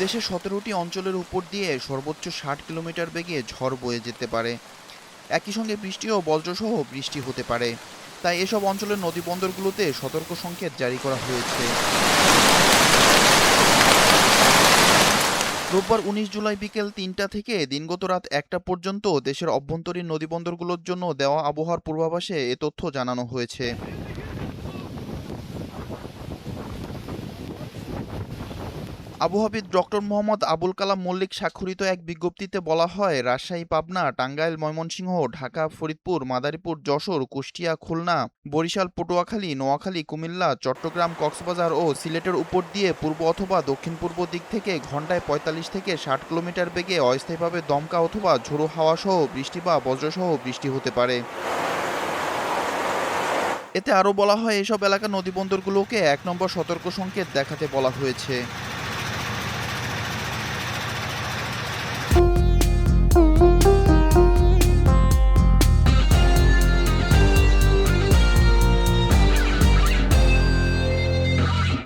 দেশে ১৭টি অঞ্চলের উপর দিয়ে সর্বোচ্চ ৬০ কিলোমিটার বেগে ঝড় বয়ে যেতে পারে। একই সঙ্গে বৃষ্টি ও বজ্রসহ বৃষ্টি হতে পারে। তাই এসব অঞ্চলের নদীবন্দরগুলোতে সতর্ক সংকেত জারি করা হয়েছে। রোববার ১৯ জুলাই বিকেল ৩টা থেকে দিনগত রাত ১টা পর্যন্ত দেশের অভ্যন্তরীণ নদীবন্দরগুলোর জন্য দেওয়া আবহাওয়ার পূর্বাভাসে এ তথ্য জানানো হয়েছে। আবহাওয়াবিদ ডক্টর মোহাম্মদ আবুল কালাম মল্লিক স্বাক্ষরিত এক বিজ্ঞপ্তিতে বলা হয়, রাজশাহী, পাবনা, টাঙ্গাইল, ময়মনসিংহ, ঢাকা, ফরিদপুর, মাদারীপুর, যশোর, কুষ্টিয়া, খুলনা, বরিশাল, পটুয়াখালী, নোয়াখালী, কুমিল্লা, চট্টগ্রাম, কক্সবাজার ও সিলেটের উপর দিয়ে পূর্ব অথবা দক্ষিণ-পূর্ব দিক থেকে ঘন্টায় ৪৫ থেকে ৬০ কিলোমিটার বেগে অস্থায়ীভাবে দমকা অথবা ঝোড়ো হাওয়াসহ বৃষ্টি বা বজ্রসহ বৃষ্টি হতে পারে। এতে আরও বলা হয়, এসব এলাকার নদীবন্দরগুলোকে ১ নম্বর সতর্ক সংকেত দেখাতে বলা হয়েছে।